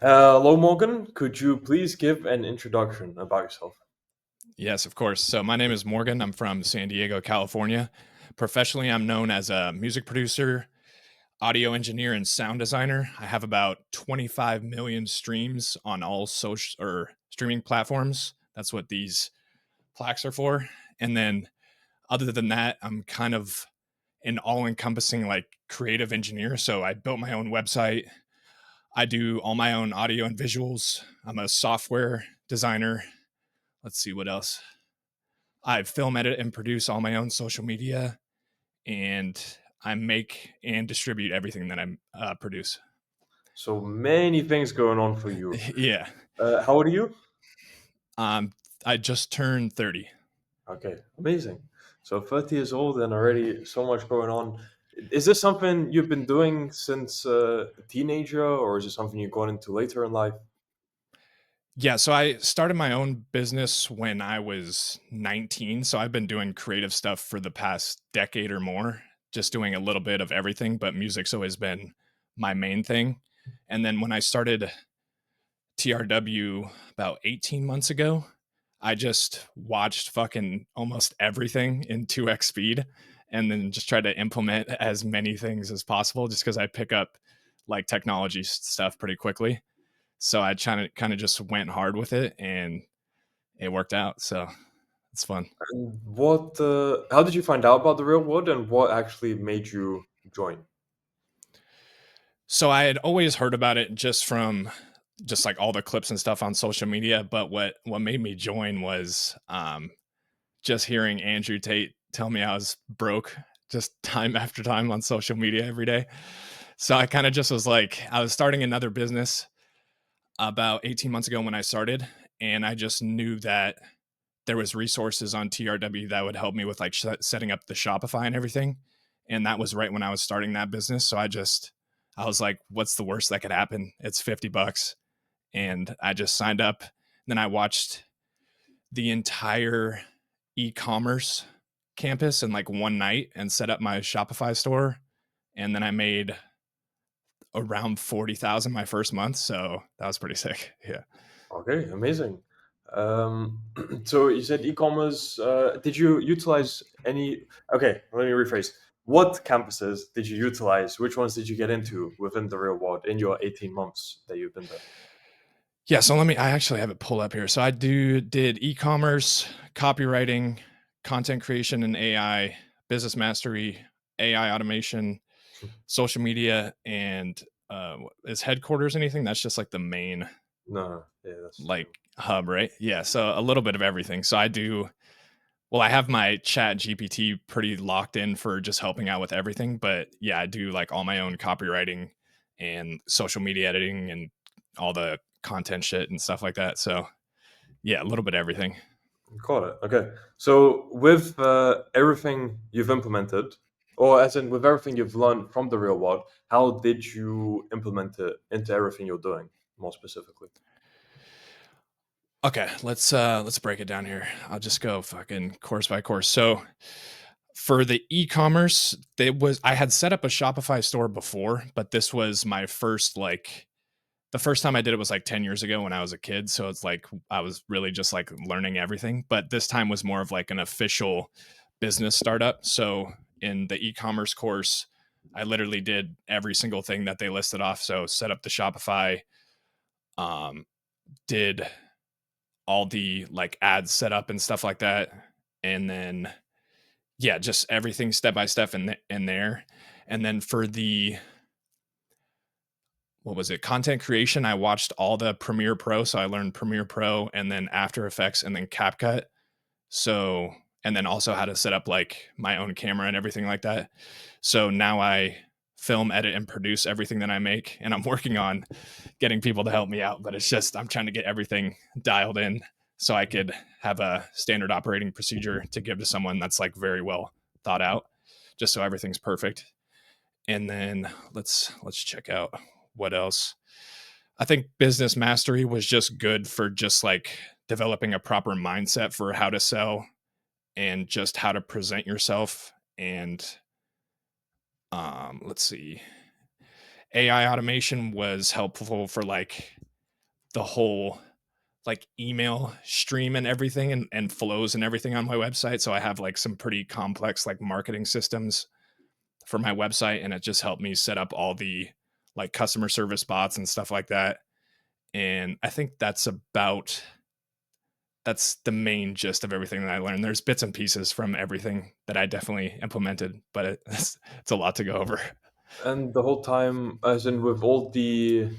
Hello, Morgan. Could you please give an introduction about yourself? Yes, of course. So my name is Morgan. I'm from San Diego, California. Professionally, I'm known as a music producer, audio engineer, and sound designer. I have about 25 million streams on all social or streaming platforms. That's what these plaques are for. And then other than that, I'm kind of an all-encompassing like creative engineer. So I built my own website. I do all my own audio and visuals. I'm a software designer. Let's see what else. I film, edit, and produce all my own social media, and I make and distribute everything that I produce. So many things going on for you. Yeah, How old are you? um, I just turned 30. Okay, amazing. So 30 years old and already so much going on. Is this something you've been doing since a teenager, or is it something you've gone into later in life? Yeah, so I started my own business when I was 19. So I've been doing creative stuff for the past decade or more, just doing a little bit of everything, but music's always been my main thing. And then when I started TRW about 18 months ago, I just watched fucking almost everything in 2x speed and then just tried to implement as many things as possible just because I pick up like technology stuff pretty quickly. So I kind of just went hard with it and it worked out. So it's fun. And how did you find out about the real world and what actually made you join? So I had always heard about it just from just like all the clips and stuff on social media. But what made me join was just hearing Andrew Tate tell me I was broke just time after time on social media every day. So I kind of just was like, I was starting another business about 18 months ago when I started, and I just knew that there was resources on TRW that would help me with like setting up the Shopify and everything. And that was right when I was starting that business. So I was like, what's the worst that could happen? It's $50. And I just signed up. Then I watched the entire e-commerce campus in like one night and set up my Shopify store. And then I made around 40,000 my first month. So that was pretty sick. Yeah. Okay, amazing. So you said e-commerce. Did you utilize any? Okay, let me rephrase. What campuses did you utilize? Which ones did you get into within the real world in your 18 months that you've been there? Yeah. So I actually have it pulled up here. So did e-commerce, copywriting, content creation and AI, business mastery, AI automation, social media, and is headquarters anything? That's just like the main No, yeah, that's like hub, right? Yeah. So a little bit of everything. So well, I have my chat GPT pretty locked in for just helping out with everything. But yeah, I do like all my own copywriting and social media editing and all the content shit and stuff like that. So yeah, a little bit of everything. got it. Okay, so with everything you've implemented, or as in with everything you've learned from the real world, how did you implement it into everything you're doing, more specifically? Okay, let's break it down here. I'll just go fucking course by course. So for the e-commerce, I had set up a Shopify store before, but this was my first like the first time I did it was like 10 years ago when I was a kid. So it's like I was really just like learning everything. But this time was more of like an official business startup. So in the e commerce course, I literally did every single thing that they listed off. So set up the Shopify, um, did all the like ads set up and stuff like that. And then, yeah, just everything step by step in there. And then for the what was it, content creation, I watched all the Premiere Pro. So I learned Premiere Pro and then After Effects and then CapCut. So, and then also how to set up like my own camera and everything like that. So now I film, edit, and produce everything that I make. And I'm working on getting people to help me out, but it's just, I'm trying to get everything dialed in so I could have a standard operating procedure to give to someone that's like very well thought out, just so everything's perfect. And then let's check out what else. I think business mastery was just good for just like developing a proper mindset for how to sell and just how to present yourself. And let's see, AI automation was helpful for like the whole like email stream and everything and flows and everything on my website. So I have like some pretty complex like marketing systems for my website, and it just helped me set up all the like customer service bots and stuff like that. And I think that's the main gist of everything that I learned. There's bits and pieces from everything that I definitely implemented, but it's a lot to go over. And the whole time, as in with all the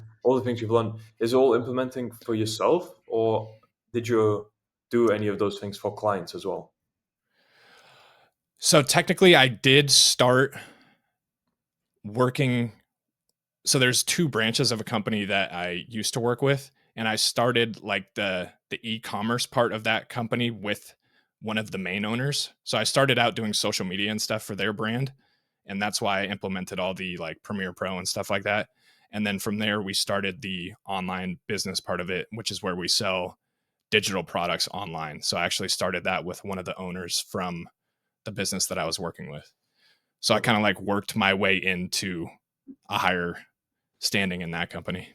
things you've learned, is it all implementing for yourself, or did you do any of those things for clients as well? So technically I did start working. So there's two branches of a company that I used to work with, and I started like the e-commerce part of that company with one of the main owners. So I started out doing social media and stuff for their brand, and that's why I implemented all the like Premiere Pro and stuff like that. And then from there we started the online business part of it, which is where we sell digital products online. So I actually started that with one of the owners from the business that I was working with. So I Okay, kind of like worked my way into a higher standing in that company.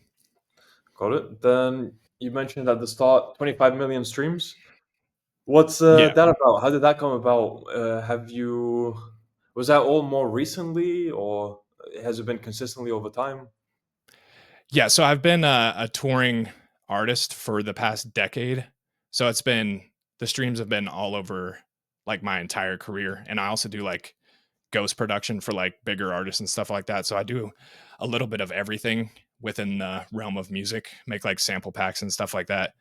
got it. Then you mentioned at the start 25 million streams. What's Yeah. that about? How did that come about? Was that all more recently, or has it been consistently over time? Yeah. So I've been a touring artist for the past decade. So the streams have been all over like my entire career. And I also do like ghost production for like bigger artists and stuff like that. So I do a little bit of everything within the realm of music, make like sample packs and stuff like that.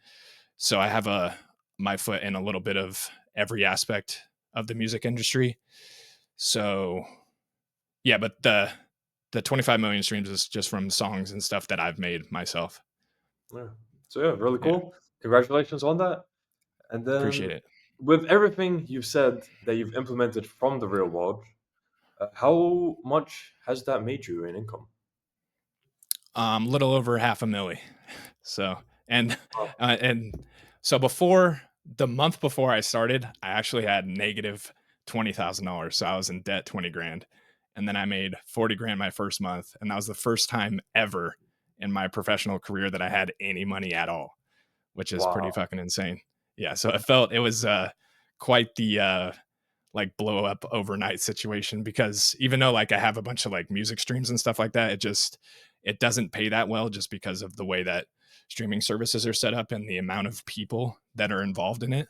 So I have my foot in a little bit of every aspect of the music industry. So yeah, but the 25 million streams is just from songs and stuff that I've made myself. Yeah. So yeah, really Yeah, cool. Congratulations on that. And appreciate then it. with everything you've said that you've implemented from the real world, how much has that made you in income? Little over half a milli. So and Oh, and so before the month before I started, I actually had negative $20,000. So I was in debt 20 grand, and then I made 40 grand my first month, and that was the first time ever in my professional career that I had any money at all, which is pretty wow. fucking insane. Yeah, so it was quite the like blow up overnight situation, because even though like I have a bunch of like music streams and stuff like that, it doesn't pay that well just because of the way that streaming services are set up and the amount of people that are involved in it.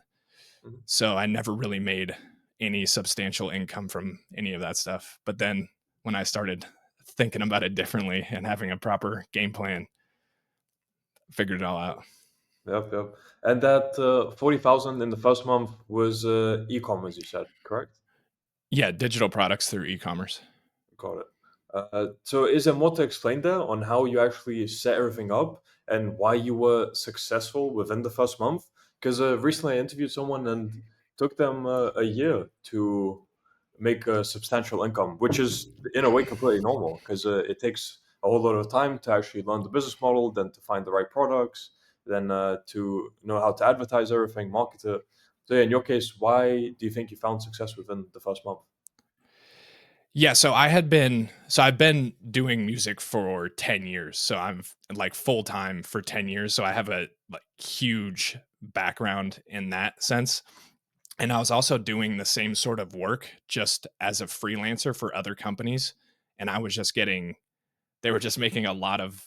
Mhm. So I never really made any substantial income from any of that stuff. But then when I started thinking about it differently and having a proper game plan, figured it all out. Yep, yep. And that 40,000 in the first month was e-commerce, you said, correct? Yeah, digital products through e-commerce. Got it. So is there more to explain there on how you actually set everything up and why you were successful within the first month? Because recently I interviewed someone and took them a year to make a substantial income, which is in a way completely normal because it takes a whole lot of time to actually learn the business model, then to find the right products, then to know how to advertise everything, market it. So yeah, in your case, why do you think you found success within the first month? Yeah, so I've been doing music for 10 years. So I'm like full time for 10 years. So I have a like huge background in that sense. And I was also doing the same sort of work just as a freelancer for other companies, and I was just getting they were just making a lot of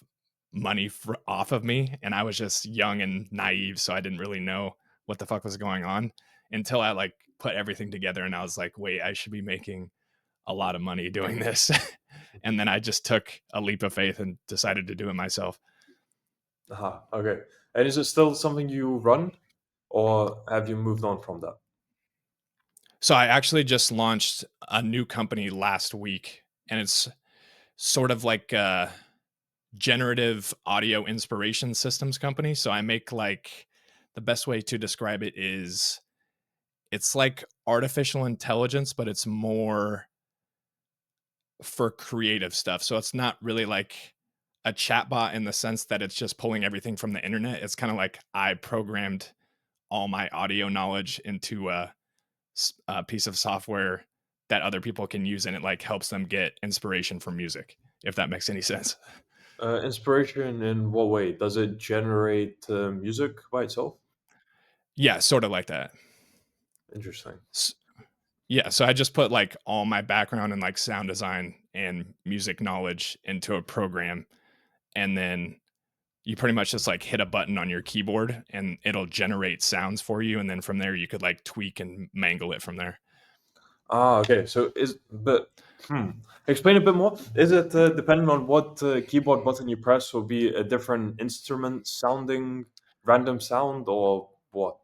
money off of me, and I was just young and naive, so I didn't really know what the fuck was going on until I like put everything together, and I was like, "Wait, I should be making a lot of money doing this." And then I just took a leap of faith and decided to do it myself. Aha, okay. And is it still something you run, or have you moved on from that? So I actually just launched a new company last week, and it's sort of like a generative audio inspiration systems company. So I make like the best way to describe it is it's like artificial intelligence, but it's more for creative stuff. So it's not really like a chatbot in the sense that it's just pulling everything from the internet. It's kind of like I programmed all my audio knowledge into a piece of software that other people can use, and it like helps them get inspiration from music, if that makes any sense. Inspiration in what way? Does it generate music by itself? Yeah, sort of like that. Interesting. S- yeah, so I just put like all my background in like sound design and music knowledge into a program, and then you pretty much just like hit a button on your keyboard and it'll generate sounds for you, and then from there you could like tweak and mangle it from there. Ah, okay. So hmm. Explain a bit more. Is it depending on what keyboard button you press will be a different instrument sounding random sound or what?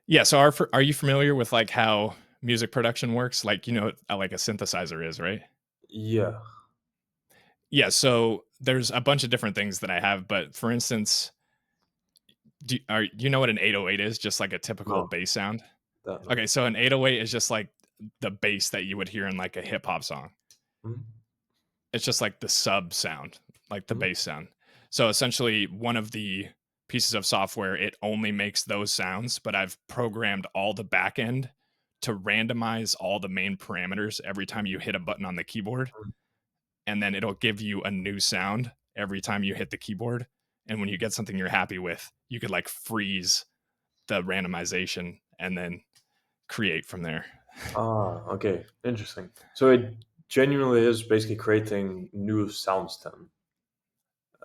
Yeah, so are you familiar with like how music production works? Like, you know, like a synthesizer is, right? Yeah. Yeah, so there's a bunch of different things that I have, but for instance, you know what an 808 is? Just like a typical No, bass sound. that no. Okay, so an 808 is just like the bass that you would hear in like a hip hop song. Mhm, It's just like the sub sound, like the mhm, bass sound. So essentially, one of the pieces of software, it only makes those sounds, but I've programmed all the back end to randomize all the main parameters every time you hit a button on the keyboard. mhm. And then it'll give you a new sound every time you hit the keyboard. And when you get something you're happy with, you could like freeze the randomization and then create from there. Ah, okay. Interesting. So it genuinely is basically creating new sounds then.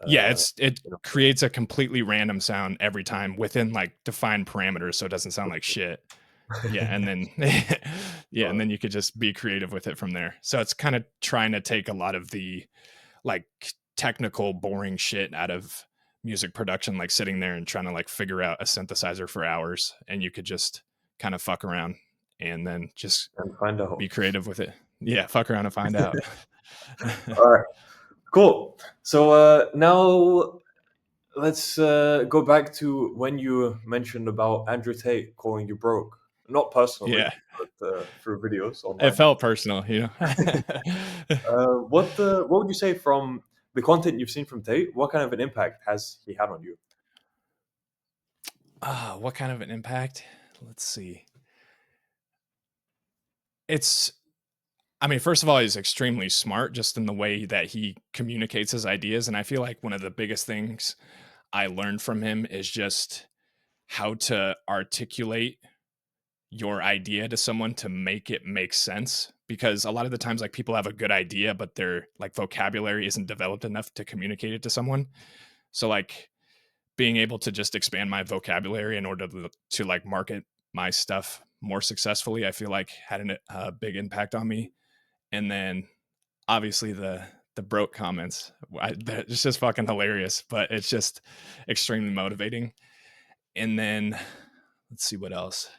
Yeah, Uh, it you know. creates a completely random sound every time within like defined parameters so it doesn't sound like shit. Yeah, and then yeah, and Got it. then you could just be creative with it from there. So it's kind of trying to take a lot of the like technical boring shit out of music production, like sitting there and trying to like figure out a synthesizer for hours, and you could just kind of fuck around and then just And find out. be creative with it. Yeah, fuck around and find out. All right. Cool. So now let's go back to when you mentioned about Andrew Tate calling you broke. Not personally, Yeah, but through videos it online. felt personal, you know. What would you say from the content you've seen from Tate? What kind of an impact has he had on you? What kind of an impact? Let's see. It's, I mean, first of all, he's extremely smart just in the way that he communicates his ideas. And I feel like one of the biggest things I learned from him is just how to articulate your idea to someone to make it make sense. Because a lot of the times, like people have a good idea, but their like vocabulary isn't developed enough to communicate it to someone. So, like, being able to just expand my vocabulary in order to like market my stuff more successfully, I feel like had a big impact on me. And then obviously the broke comments, it's just fucking hilarious, but it's just extremely motivating. And then let's see what else.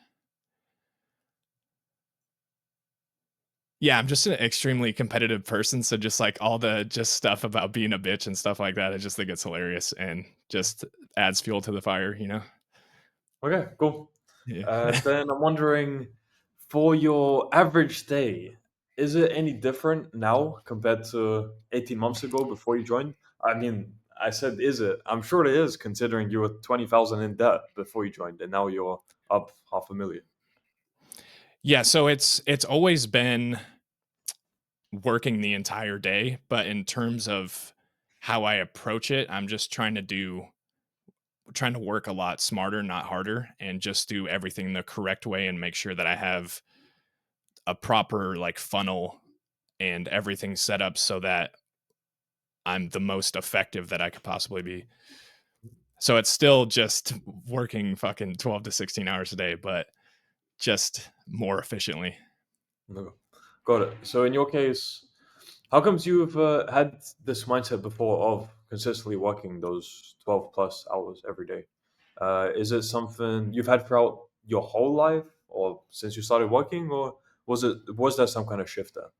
Yeah, I'm just an extremely competitive person, so just like all the just stuff about being a bitch and stuff like that, I just think it's hilarious and just adds fuel to the fire, you know. Okay, cool. Yeah. Then I'm wondering, for your average day, is it any different now compared to 18 months ago before you joined? I mean, I said, is it? I'm sure it is, considering you were 20,000 in debt before you joined, and now you're up 500,000. Yeah, so it's always been working the entire day, but in terms of how I approach it, I'm just trying to work a lot smarter, not harder, and just do everything the correct way and make sure that I have a proper like funnel and everything set up so that I'm the most effective that I could possibly be. So it's still just working fucking 12 to 16 hours a day, but just more efficiently. No. Got it. So in your case, how comes you've had this mindset before of consistently working those 12 plus hours every day? Is it something you've had throughout your whole life or since you started working, or was there some kind of shift there?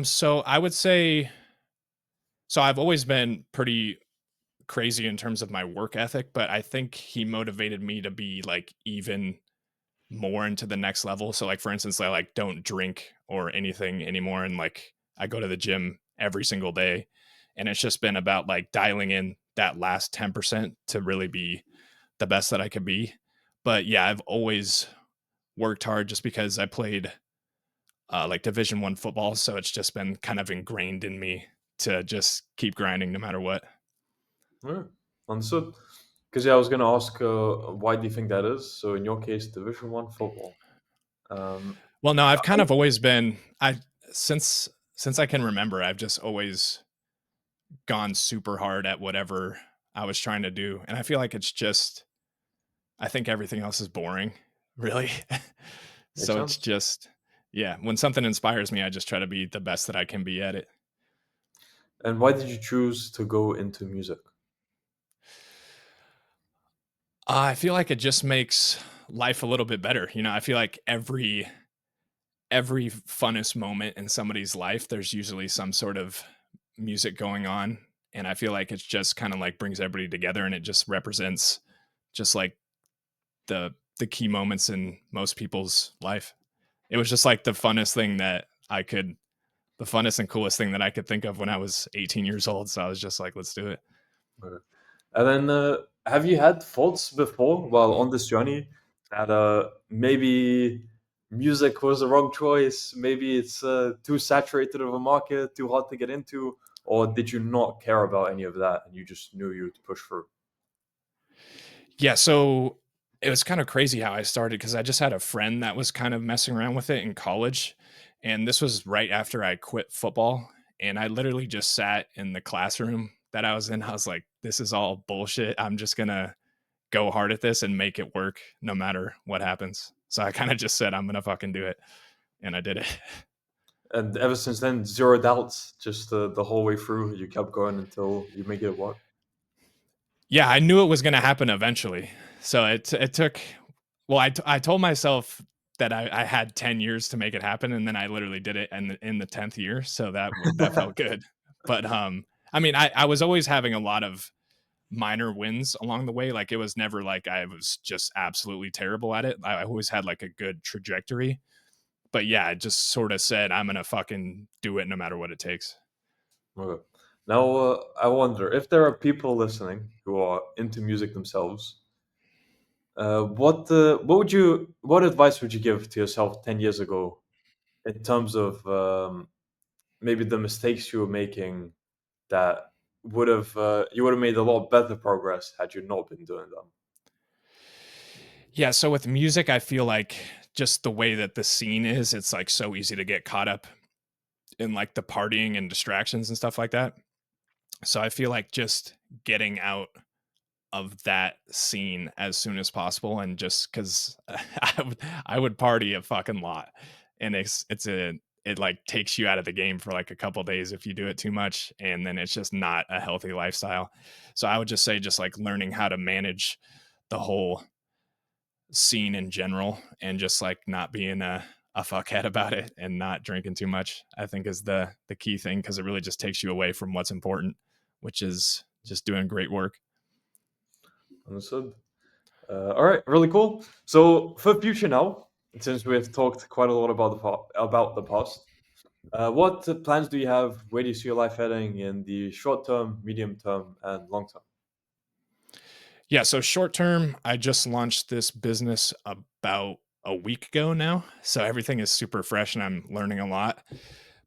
So I would say, so I've always been pretty crazy in terms of my work ethic, but I think he motivated me to be like even more into the next level. So like for instance, I like don't drink or anything anymore, and like I go to the gym every single day, and it's just been about like dialing in that last 10% to really be the best that I could be. But yeah, I've always worked hard just because I played like Division 1 football, so it's just been kind of ingrained in me to just keep grinding no matter what. Yeah, understood. Because yeah, I was gonna ask, why do you think that is? So in your case, Division One football. Um, Well, no, I've kind I- of always been I since I can remember, I've just always gone super hard at whatever I was trying to do. And I feel like it's just I think everything else is boring, really. Makes So it's sense. just yeah, when something inspires me, I just try to be the best that I can be at it. And why did you choose to go into music? I feel like it just makes life a little bit better. I feel like every funnest moment in somebody's life, there's usually some sort of music going on. And I feel like it's just kind of like brings everybody together and it just represents just like the key moments in most people's life. It was just like the funnest and coolest thing that I could think of when I was 18 years old. So I was just like, let's do it. Okay. And then, have you had thoughts before while on this journey that maybe music was the wrong choice? Maybe it's too saturated of a market, too hard to get into, or did you not care about any of that and you just knew you'd push through? Yeah. So it was kind of crazy how I started because I just had a friend that was kind of messing around with it in college. And this was right after I quit football. And I literally just sat in the classroom that I was in. I was like, this is all bullshit. I'm just going to go hard at this and make it work no matter what happens. So I kind of just said, I'm going to fucking do it. And I did it. And ever since then, zero doubts, just the whole way through. You kept going until you make it work. Yeah, I knew it was gonna happen eventually. So it took well, I told myself that I had 10 years to make it happen, and then I literally did it in the 10th year, so that felt good. But, I mean, I was always having a lot of minor wins along the way, like, it was never like I was just absolutely terrible at it. I always had, like, a good trajectory. But, yeah, I just sorta said, "I'm gonna fucking do it no matter what it takes." Okay. Now, I wonder if there are people listening who are into music themselves. What advice would you give to yourself 10 years ago in terms of maybe the mistakes you were making that would have you would have made a lot better progress had you not been doing them? Yeah, so with music, I feel like just the way that the scene is, it's, like, so easy to get caught up in like the partying and distractions and stuff like that. So I feel like just getting out of that scene as soon as possible and just cuz I would party a fucking lot and it like takes you out of the game for like a couple days if you do it too much and then it's just not a healthy lifestyle. So I would just say just like learning how to manage the whole scene in general and just like not being a fuckhead about it and not drinking too much, I think is the key thing because it really just takes you away from what's important, which is just doing great work. Understood. All right, really cool. So for future now, since we have talked quite a lot about about the past, what plans do you have? Where do you see your life heading in the short term, medium term, and long term? Yeah, so short term, I just launched this business about a week ago now. So everything is super fresh and I'm learning a lot.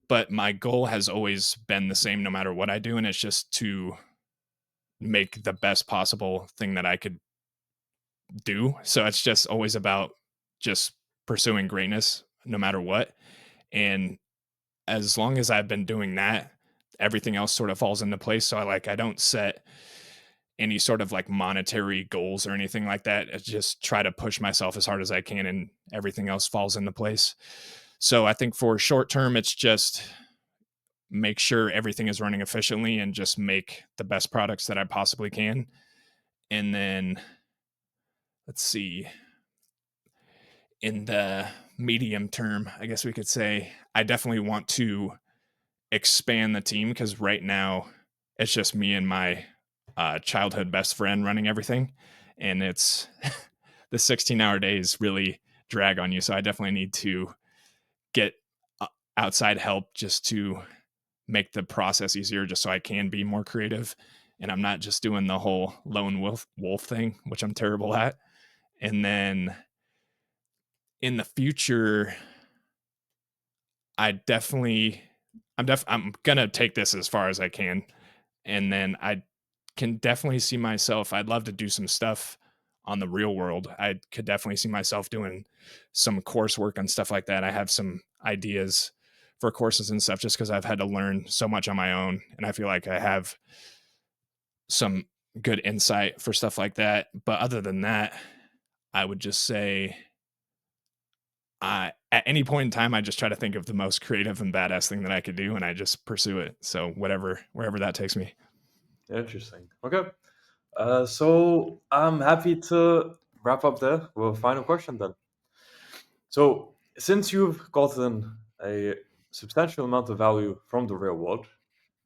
But my goal has always been the same no matter what I do. And it's just to make the best possible thing that I could do. So it's just always about just pursuing greatness no matter what. And as long as I've been doing that, everything else sort of falls into place. So I don't set any sort of like monetary goals or anything like that. I just try to push myself as hard as I can and everything else falls into place. So I think for short term, it's just make sure everything is running efficiently and just make the best products that I possibly can. And then let's see, in the medium term, I guess we could say, I definitely want to expand the team because right now it's just me and my childhood best friend running everything. And it's the 16-hour days really drag on you. So I definitely need to get uh, outside help just to make the process easier, just so I can be more creative. And I'm not just doing the whole lone wolf thing, which I'm terrible at. And then in the future, I definitely, I'm gonna take this as far as I can, and then I can definitely see myself. I'd love to do some stuff on the real world. I could definitely see myself doing some coursework and stuff like that. I have some ideas for courses and stuff just because I've had to learn so much on my own, and I feel like I have some good insight for stuff like that. But other than that, I would just say at any point in time, I just try to think of the most creative and badass thing that I could do, and I just pursue it. So wherever that takes me. Interesting. Okay. So I'm happy to wrap up there with a final question then. So, since you've gotten a substantial amount of value from the real world,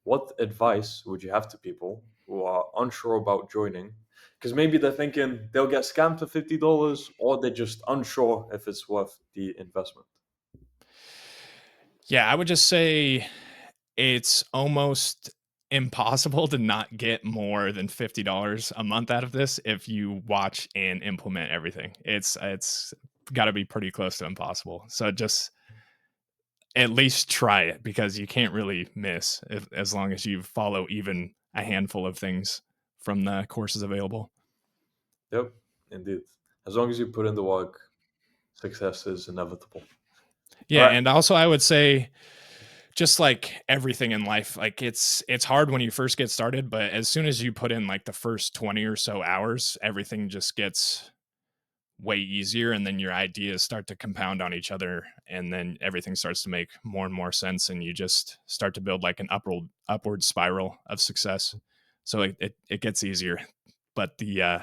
what advice would you have to people who are unsure about joining? Because maybe they're thinking they'll get scammed for $50, or they're just unsure if it's worth the investment. Yeah, I would just say it's almost impossible to not get more than $50 a month out of this if you watch and implement everything. It's got to be pretty close to impossible. So just at least try it because you can't really miss as long as you follow even a handful of things from the courses available. Yep, indeed. As long as you put in the work, success is inevitable. All Yeah, right. and also I would say just like everything in life, like it's hard when you first get started, but as soon as you put in like the first 20 or so hours, everything just gets way easier, and then your ideas start to compound on each other, and then everything starts to make more and more sense, and you just start to build like an upward spiral of success. So it gets easier, but the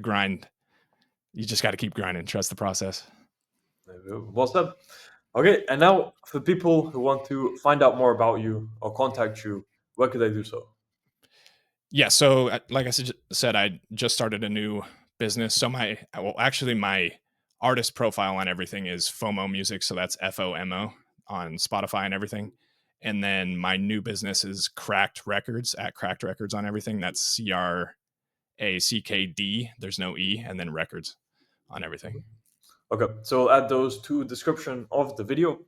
grind, you just got to keep grinding, trust the process. Well said. Okay, and now for people who want to find out more about you or contact you, where could they do so? Yeah, so like I said, I just started a new business. So actually my artist profile on everything is FOMO Music, so that's FOMO on Spotify and everything. And then my new business is Cracked Records, at Cracked Records on everything. That's CRACKD. There's no E, and then records on everything. Okay, so I'll add those to description of the video.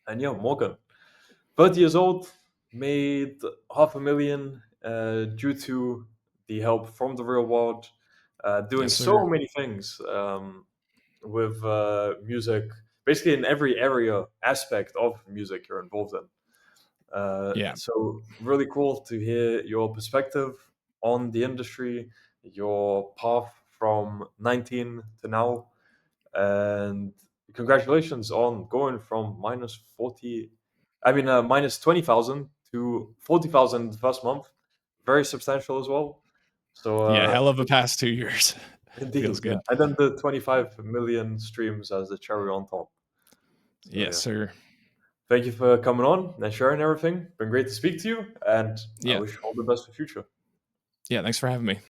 And yeah, Morgan, 30 years old, made half a million due to the help from the real world, doing Yes, so sir. many things with music, basically in every area aspect of music you're involved in. Yeah. So really cool to hear your perspective on the industry, your path from 19 to now, and congratulations on going from minus 40, minus 20,000 to 40,000 the first month. Very substantial as well. So Yeah, hell of a past 2 years. Feels indeed, yeah. good. And then the 25 million streams as the cherry on top. So Yes, yeah. sir. Thank you for coming on and sharing everything. Been great to speak to you, and I Yeah. wish you all the best for future. Yeah, thanks for having me.